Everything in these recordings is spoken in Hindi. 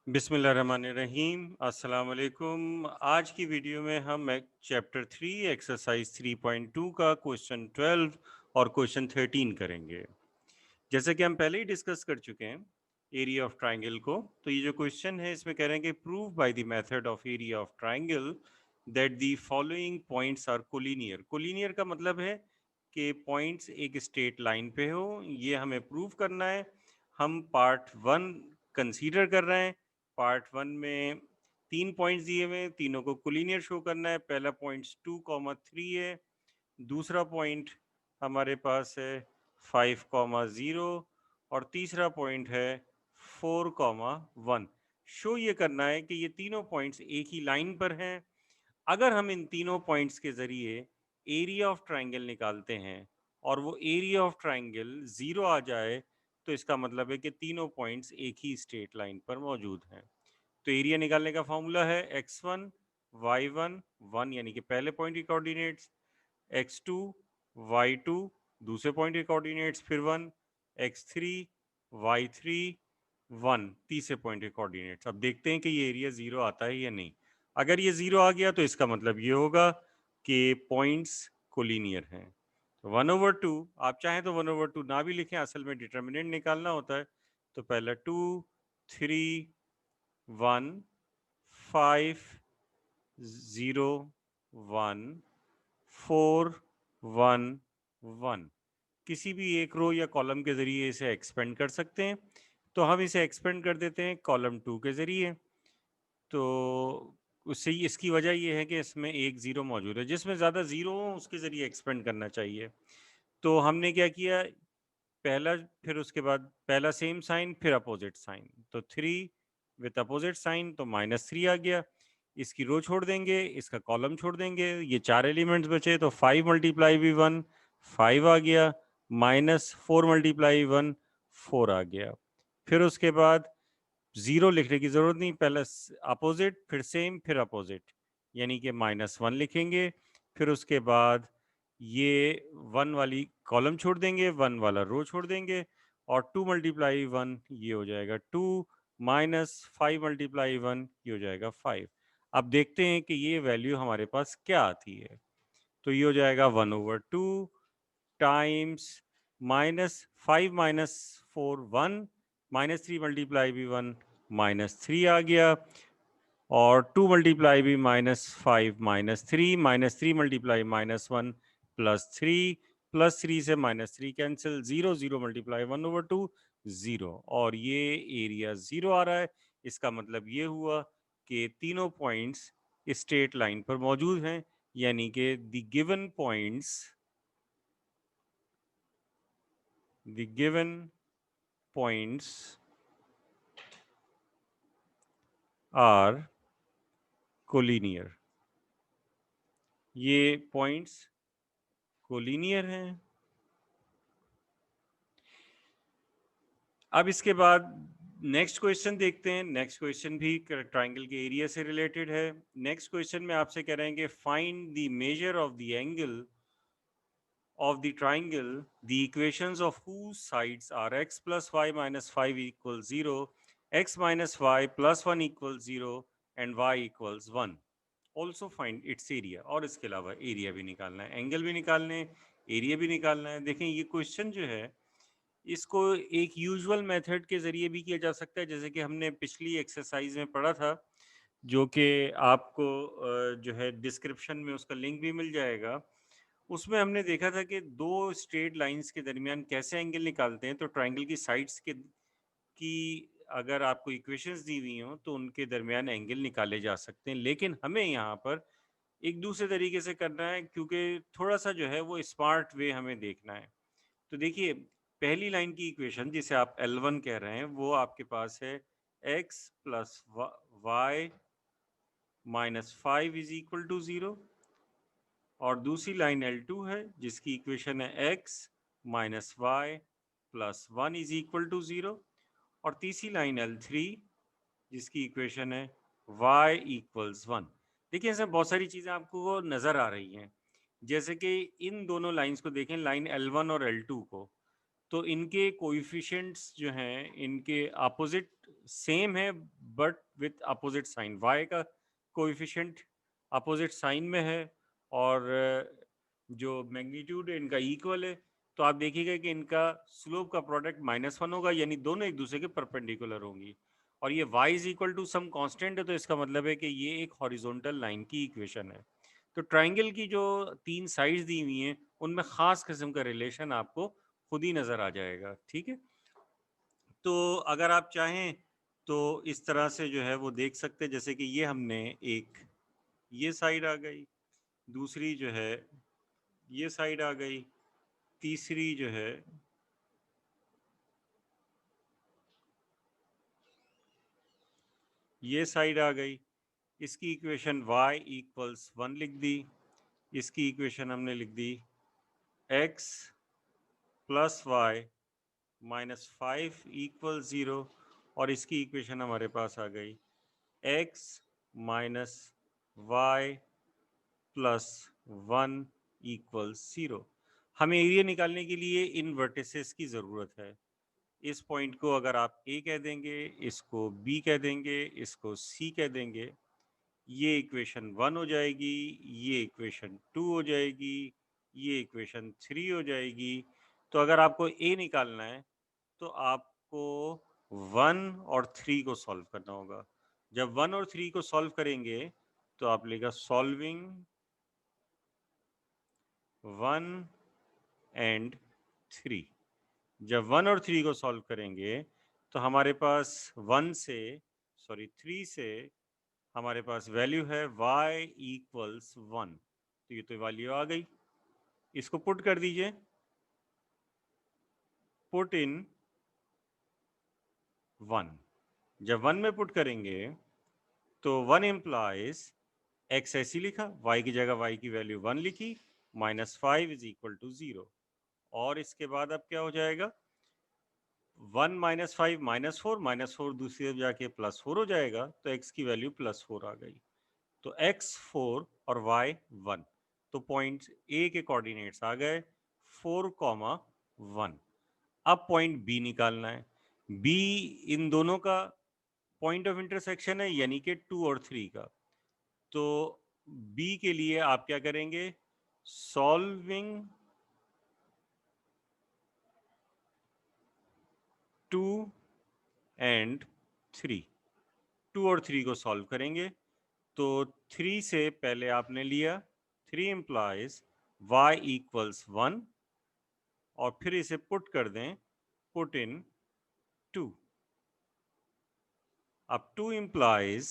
बिस्मिल्लाहिर्रहमानिर्रहीम। अस्सलाम वालेकुम। आज की वीडियो में हम चैप्टर 3 एक्सरसाइज 3.2 का क्वेश्चन 12 और क्वेश्चन 13 करेंगे। जैसे कि हम पहले ही डिस्कस कर चुके हैं एरिया ऑफ ट्राइंगल को, तो ये जो क्वेश्चन है इसमें कह रहे हैं कि prove by the method of area of triangle that the following points are collinear. Collinear का मतलब है कि पॉइंट्स एक स्ट्रेट लाइन पे हो, ये हमें प्रूव करना है। हम पार्ट 1 कंसीडर कर रहे हैं। पार्ट 1 में 3 पॉइंट्स दिए हुए हैं, तीनों को कोलिनियर शो करना है। पहला पॉइंट 2,3 है, दूसरा पॉइंट हमारे पास है 5,0 और तीसरा पॉइंट है 4,1। शो ये करना है कि ये तीनों पॉइंट्स एक ही लाइन पर हैं। अगर हम इन तीनों पॉइंट्स के ज़रिए एरिया ऑफ ट्राइंगल निकालते हैं और वो एरिया ऑफ ट्राइंगल 0 आ जाए, तो इसका मतलब है कि तीनों पॉइंट्स एक ही स्ट्रेट लाइन पर मौजूद हैं। तो एरिया निकालने का फॉर्मूला है x1 y1 1 यानी कि पहले पॉइंट के कोऑर्डिनेट्स, x2 y2 दूसरे पॉइंट के कोऑर्डिनेट्स, फिर 1 x3 y3 1 तीसरे पॉइंट के कोऑर्डिनेट्स। अब देखते हैं कि ये एरिया 0 आता है या नहीं। अगर ये 0 आ गया तो इसका मतलब ये होगा कि पॉइंट्स कोलिनियर हैं। 1/2, आप चाहें तो 1/2 ना भी लिखें, असल में डिटर्मिनेंट निकालना होता है। तो पहला 2 3 1 5 0 1 4 1 1। किसी भी एक रो या कॉलम के ज़रिए इसे एक्सपेंड कर सकते हैं, तो हम इसे एक्सपेंड कर देते हैं कॉलम 2 के ज़रिए। तो उससे इसकी वजह ये है कि इसमें एक ज़ीरो मौजूद है, जिसमें ज़्यादा ज़ीरो हो उसके ज़रिए एक्सपेंड करना चाहिए। तो हमने क्या किया, पहला फिर उसके बाद पहला सेम साइन फिर अपोजिट साइन, तो 3 विथ अपोजिट साइन तो -3 आ गया। इसकी रो छोड़ देंगे, इसका कॉलम छोड़ देंगे, ये 4 एलिमेंट्स बचे, तो 5 मल्टीप्लाई भी 1 5 आ गया, -4 मल्टीप्लाई 1 4 आ गया। फिर उसके बाद ज़ीरो लिखने की ज़रूरत नहीं, पहले अपोजिट फिर सेम फिर अपोजिट, यानी कि -1 लिखेंगे। फिर उसके बाद ये 1 वाली कॉलम छोड़ देंगे, 1 वाला रो छोड़ देंगे, और 2 मल्टीप्लाई 1 ये हो जाएगा 2, -5 मल्टीप्लाई 1 ये हो जाएगा 5। अब देखते हैं कि ये वैल्यू हमारे पास क्या आती है। तो ये हो जाएगा 1/2 टाइम्स -5 -4 1, -3 मल्टीप्लाई भी 1 -3 आ गया, और 2 मल्टीप्लाई भी -5 -3 मल्टीप्लाई -1 +3 +3 से -3 कैंसिल, 0 0 मल्टीप्लाई 1/2 0, और ये एरिया 0 आ रहा है। इसका मतलब ये हुआ कि तीनों पॉइंट्स स्ट्रेट लाइन पर मौजूद हैं, यानी कि the given points are collinear. ये पॉइंट्स कोलिनियर हैं। अब इसके बाद नेक्स्ट क्वेश्चन देखते हैं। नेक्स्ट क्वेश्चन भी ट्राइंगल के एरिया से रिलेटेड है। नेक्स्ट क्वेश्चन में आपसे कह रहे हैं कि find the measure of the angle of the triangle, the equations of whose sides are x plus y minus 5 equals 0, x minus y plus 1 equals 0 and y equals 1. Also find its area। और इसके अलावा एरिया भी निकालना है, एंगल भी निकालने हैं, एरिया भी निकालना है। देखें ये क्वेश्चन जो है इसको एक यूजुअल मेथड के ज़रिए भी किया जा सकता है, जैसे कि हमने पिछली एक्सरसाइज में पढ़ा था, जो कि आपको जो है डिस्क्रिप्शन में उसका लिंक भी मिल जाएगा। उसमें हमने देखा था कि दो स्ट्रेट लाइंस के दरमियान कैसे एंगल निकालते हैं। तो ट्राइंगल की साइड्स के की अगर आपको इक्वेशंस दी हुई हों तो उनके दरमियान एंगल निकाले जा सकते हैं, लेकिन हमें यहाँ पर एक दूसरे तरीके से करना है, क्योंकि थोड़ा सा जो है वो स्मार्ट वे हमें देखना है। तो देखिए, पहली लाइन की इक्वेशन जिसे आप L1 कह रहे हैं वो आपके पास है x plus y minus 5 is equal to 0, और दूसरी लाइन L2 है जिसकी इक्वेशन है x minus y plus 1 is equal to 0, और तीसरी लाइन L3 जिसकी इक्वेशन है y इक्वल्स 1। देखिए, इसमें बहुत सारी चीज़ें आपको नज़र आ रही हैं, जैसे कि इन दोनों लाइंस को देखें, लाइन L1 और L2 को, तो इनके कोएफिशिएंट्स जो हैं इनके अपोजिट सेम है, but with opposite sign. y का कोएफिशिएंट अपोजिट साइन में है और जो मैग्नीट्यूड है इनका इक्वल है, तो आप देखिएगा कि इनका स्लोप का प्रोडक्ट -1 होगा, यानी दोनों एक दूसरे के परपेंडिकुलर होंगी। और ये y is equal to some constant है, तो इसका मतलब है कि ये एक हॉरिजॉन्टल लाइन की इक्वेशन है। तो ट्राइंगल की जो 3 साइड्स दी हुई हैं उनमें खास किस्म का रिलेशन आपको खुद ही नजर आ जाएगा। ठीक है, तो अगर आप चाहें तो इस तरह से जो है वो देख सकते हैं, जैसे कि ये हमने एक ये साइड आ गई, दूसरी जो है ये साइड आ गई, तीसरी जो है ये साइड आ गई। इसकी इक्वेशन y इक्वल्स 1 लिख दी, इसकी इक्वेशन हमने लिख दी x प्लस वाई -5 इक्वल 0, और इसकी इक्वेशन हमारे पास आ गई x minus y plus 1 equal 0। हमें एरिया निकालने के लिए इन वर्टिसेस की ज़रूरत है। इस पॉइंट को अगर आप A कह देंगे, इसको B कह देंगे, इसको C कह देंगे, ये इक्वेशन 1 हो जाएगी, ये इक्वेशन 2 हो जाएगी, ये इक्वेशन 3 हो जाएगी। तो अगर आपको A निकालना है तो आपको 1 और 3 को सॉल्व करना होगा। जब 1 और 3 को सॉल्व करेंगे तो आप लिखा सॉल्विंग 1 एंड 3। जब 1 और 3 को सॉल्व करेंगे तो हमारे पास 3 से हमारे पास वैल्यू है y इक्वल्स 1। तो ये तो वैल्यू आ गई, इसको पुट कर दीजिए, पुट इन 1। जब 1 में पुट करेंगे तो 1 इम्प्लाइज x ऐसी लिखा, y की जगह y की वैल्यू 1 लिखी, -5 इज इक्वल टू 0। और इसके बाद अब क्या हो जाएगा, 1 -5 -4, -4 दूसरी तरफ जाके +4 हो जाएगा, तो x की वैल्यू +4 आ गई। तो x 4 और y 1, तो पॉइंट A के कोऑर्डिनेट्स आ गए 4, 1। अब पॉइंट B निकालना है। B इन दोनों का पॉइंट ऑफ इंटरसेक्शन है, यानी कि 2 और 3 का। तो B के लिए आप क्या करेंगे, सॉल्विंग 2 एंड 3, 2 और 3 को सॉल्व करेंगे। तो 3 से पहले आपने लिया, 3 इम्प्लाइज y इक्वल्स 1, और फिर इसे पुट कर दें, पुट इन 2। अब 2 इम्प्लाइज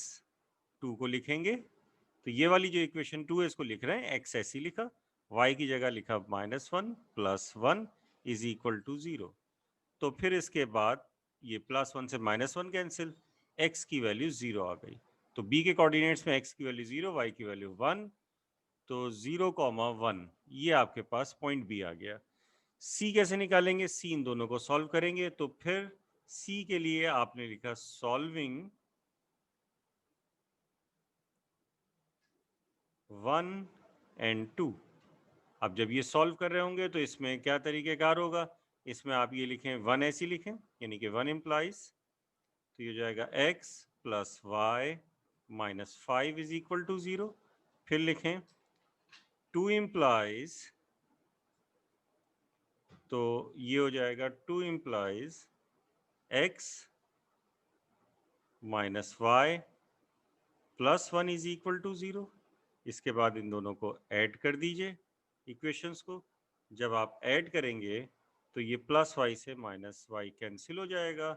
2 को लिखेंगे, तो ये वाली जो इक्वेशन 2 है इसको लिख रहे हैं, x ऐसी लिखा, y की जगह लिखा -1 प्लस 1 इज इक्वल टू 0। तो फिर इसके बाद ये +1 से -1 कैंसिल, x की वैल्यू 0 आ गई। तो b के कोऑर्डिनेट्स में x की वैल्यू 0, y की वैल्यू 1, तो 0, 1 ये आपके पास पॉइंट B आ गया। C कैसे निकालेंगे, C इन दोनों को सॉल्व करेंगे, तो फिर C के लिए आपने लिखा सॉल्विंग 1 एंड 2। अब जब ये सॉल्व कर रहे होंगे तो इसमें क्या तरीकेकार होगा, इसमें आप ये लिखें 1 ऐसी लिखें, यानी कि 1 इम्प्लाइज, तो ये हो जाएगा x plus y -5 is equal to 0। फिर लिखें 2 इम्प्लाइज, तो ये हो जाएगा 2 implies x -y plus 1 is equal to 0। इसके बाद इन दोनों को ऐड कर दीजिए इक्वेशंस को। जब आप ऐड करेंगे तो ये +y से -y कैंसिल हो जाएगा,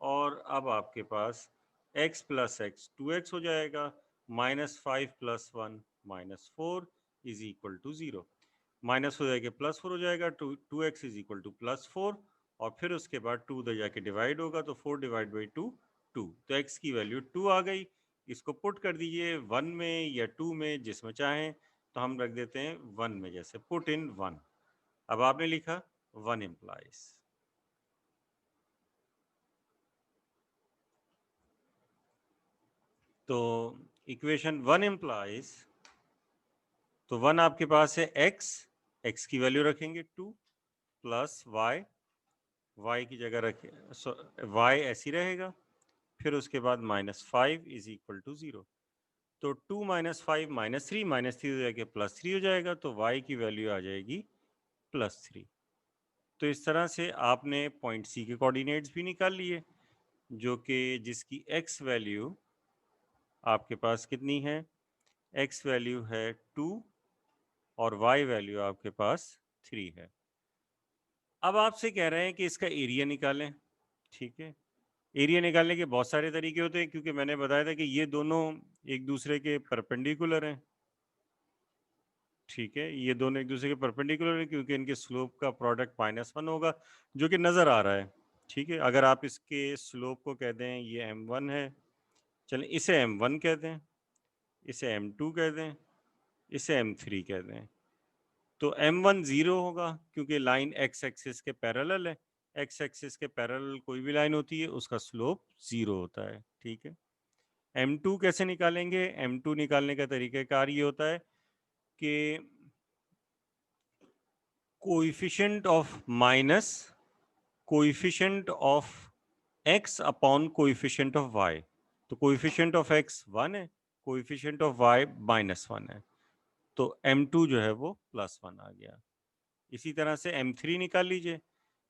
और अब आपके पास x प्लस x 2x हो जाएगा, -5 plus 1 -4 is equal to 0। Minus हो जाएगा +4 हो जाएगा, 2x इज इक्वल टू +4, और फिर उसके बाद 2 उधर जाके डिवाइड होगा, तो 4 डिवाइड बाई 2 2, तो x की वैल्यू 2 आ गई। इसको पुट कर दीजिए 1 में या 2 में, जिसमें चाहें, तो हम रख देते हैं 1 में, जैसे पुट इन 1। अब आपने लिखा 1 इम्प्लाइज, तो इक्वेशन 1 इम्प्लाइज, तो 1 आपके पास है x की वैल्यू रखेंगे 2 प्लस y की जगह रखे y ऐसी रहेगा, फिर उसके बाद -5 इज इक्वल टू 0। तो 2 - 5 -3 हो जाएगा +3 हो जाएगा, तो y की वैल्यू आ जाएगी +3। तो इस तरह से आपने पॉइंट सी के कोऑर्डिनेट्स भी निकाल लिए, जो कि जिसकी x वैल्यू आपके पास कितनी है, x वैल्यू है 2 और y वैल्यू आपके पास 3 है। अब आपसे कह रहे हैं कि इसका एरिया निकालें। ठीक है, एरिया निकालने के बहुत सारे तरीके होते हैं, क्योंकि मैंने बताया था कि ये दोनों एक दूसरे के परपेंडिकुलर हैं। ठीक है, ये दोनों एक दूसरे के परपेंडिकुलर हैं क्योंकि इनके स्लोप का प्रोडक्ट -1 होगा, जो कि नज़र आ रहा है। ठीक है, अगर आप इसके स्लोप को कह दें ये m1 है, चलें इसे m1 कह दें, इसे m2 कह दें, इसे m3 कह दें। तो m1 0 होगा क्योंकि लाइन x एक्सिस के पैरेलल है। x एक्सिस के पैरेलल कोई भी लाइन होती है उसका स्लोप 0 होता है। ठीक है, m2 कैसे निकालेंगे? m2 निकालने का तरीक़ाकार ये होता है कि coefficient of minus coefficient of x upon coefficient of y। तो कोएफिशिएंट ऑफ x 1 है, कोएफिशिएंट ऑफ y -1 है, तो m2 जो है वो +1 आ गया। इसी तरह से m3 निकाल लीजिए,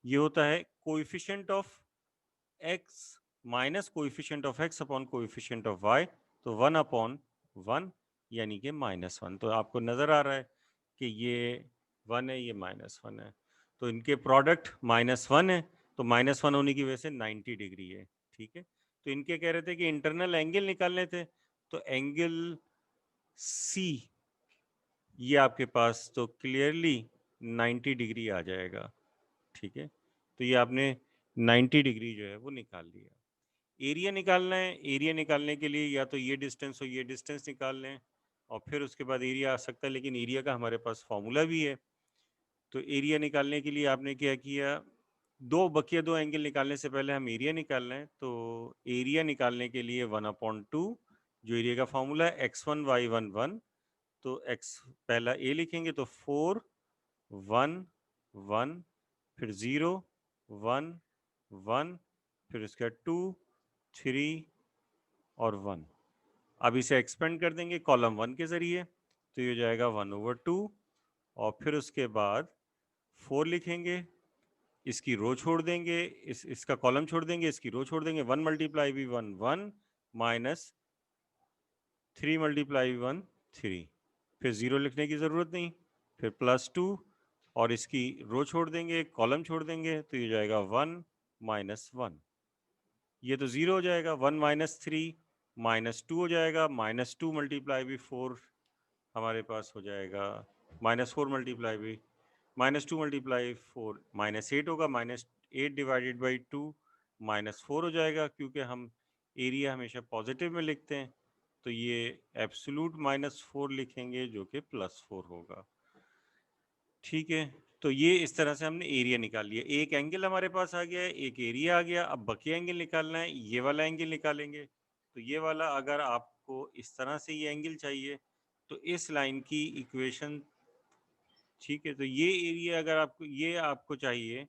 ये होता है coefficient of x minus coefficient of x upon coefficient of y, तो 1/1 यानी कि -1। तो आपको नज़र आ रहा है कि ये 1 है, ये -1 है, तो इनके प्रोडक्ट -1 है, तो -1 होने की वजह से 90 डिग्री है। ठीक है, तो इनके कह रहे थे कि इंटरनल एंगल निकालने थे, तो एंगल C ये आपके पास तो क्लियरली 90 डिग्री आ जाएगा। ठीक है, तो ये आपने 90 डिग्री जो है वो निकाल लिया। एरिया निकालना है, एरिया निकालने के लिए या तो ये डिस्टेंस हो, ये डिस्टेंस निकाल लें और फिर उसके बाद एरिया आ सकता है, लेकिन एरिया का हमारे पास फॉर्मूला भी है। तो एरिया निकालने के लिए आपने क्या किया, दो एंगल निकालने से पहले हम एरिया निकाल लें। तो एरिया निकालने के लिए 1/2 जो एरिया का फॉर्मूला है x1 y1 1, तो x पहला a लिखेंगे तो 4 1 1, फिर 0 1 1, फिर उसका 2 3 और 1। अब इसे एक्सपेंड कर देंगे कॉलम 1 के ज़रिए, तो ये हो जाएगा 1/2 और फिर उसके बाद 4 लिखेंगे, इसकी रो छोड़ देंगे, इसका कॉलम छोड़ देंगे, इसकी रो छोड़ देंगे, 1 × v1 1 माइनस 3 × v1 3, फिर 0 लिखने की ज़रूरत नहीं, फिर +2 और इसकी रो छोड़ देंगे, कॉलम छोड़ देंगे, तो ये जाएगा 1 - 1। ये तो 0 हो जाएगा, 1 - 3 -2 हो जाएगा, -2 × 4 हमारे पास हो जाएगा -4 × -2 × 4 -8 होगा, -8 डिवाइडेड बाई 2 -4 हो जाएगा, क्योंकि हम एरिया हमेशा पॉजिटिव में लिखते हैं, तो ये एब्सोल्यूट -4 लिखेंगे जो कि +4 होगा। ठीक है, तो ये इस तरह से हमने एरिया निकाल लिया। एक एंगल हमारे पास आ गया है, एक एरिया आ गया। अब बकी एंगल निकालना है, ये वाला एंगल निकालेंगे। तो ये वाला अगर आपको इस तरह से ये एंगल चाहिए तो इस लाइन की इक्वेशन, ठीक है, तो ये एरिया अगर आपको चाहिए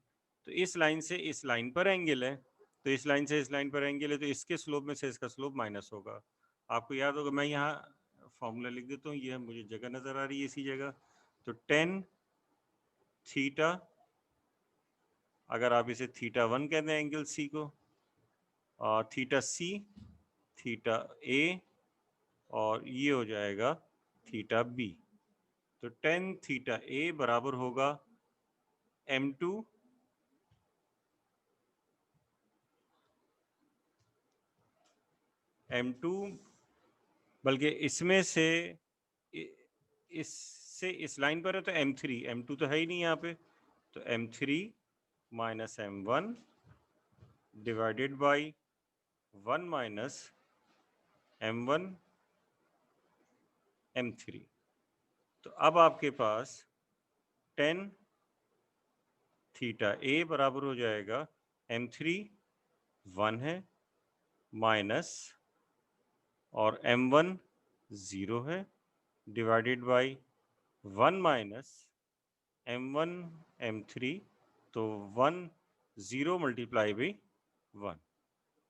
तो इस लाइन से इस लाइन पर एंगल है, तो इस लाइन से इस लाइन पर एंगल है, तो इसके स्लोप में से इसका स्लोप माइनस होगा। आपको याद होगा, मैं यहाँ फॉर्मूला लिख देता हूँ, ये मुझे जगह नज़र आ रही है इसी जगह। तो 10 थीटा, अगर आप इसे θ1 कहते हैं एंगल सी को, और θc θa, और ये हो जाएगा θb। तो 10 θa बराबर होगा m2 बल्कि इसमें से इससे इस लाइन पर है तो m3, m2 तो है ही नहीं यहाँ पे, तो m3 - m1 divided by 1 - m1 m3। तो अब आपके पास 10 θa बराबर हो जाएगा m3 1 है, माइनस और m1 0 है, डिवाइडेड बाई 1 - m1 m3, तो 1 0 × 1।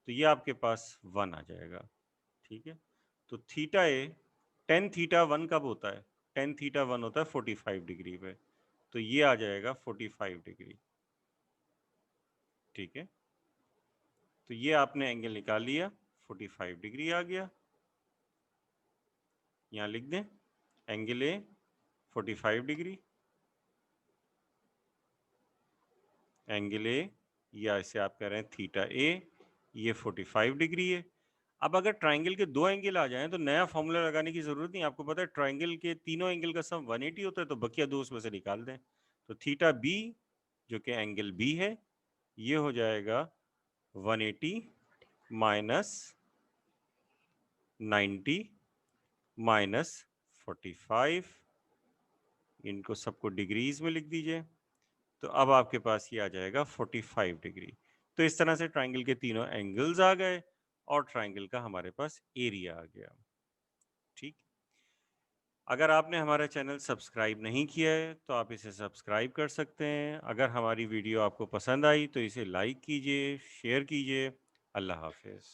तो ये आपके पास 1 आ जाएगा। ठीक है, तो थीटा ए टेन थीटा 1 कब होता है? टेन थीटा 1 होता है 45 डिग्री पे, तो ये आ जाएगा 45 डिग्री। ठीक है, तो ये आपने एंगल निकाल लिया, 45 डिग्री आ गया। यहाँ लिख दें angle A 45 degree, angle A या इसे आप कह रहे हैं थीटा ए, ये 45 डिग्री है। अब अगर ट्राइंगल के दो एंगल आ जाएं तो नया फॉर्मूला लगाने की जरूरत नहीं। आपको पता है ट्राइंगल के तीनों एंगल का सम 180 होता है, तो बकिया दो उसमें से निकाल दें। तो थीटा बी जो कि एंगल बी है, ये हो जाएगा 180 माइनस 90 माइनस 45, इनको सबको डिग्रीज में लिख दीजिए। तो अब आपके पास ये आ जाएगा 45 डिग्री। तो इस तरह से ट्राइंगल के तीनों एंगल्स आ गए और ट्राइंगल का हमारे पास एरिया आ गया। ठीक, अगर आपने हमारा चैनल सब्सक्राइब नहीं किया है तो आप इसे सब्सक्राइब कर सकते हैं। अगर हमारी वीडियो आपको पसंद आई तो इसे लाइक कीजिए, शेयर कीजिए। अल्लाह हाफिज़।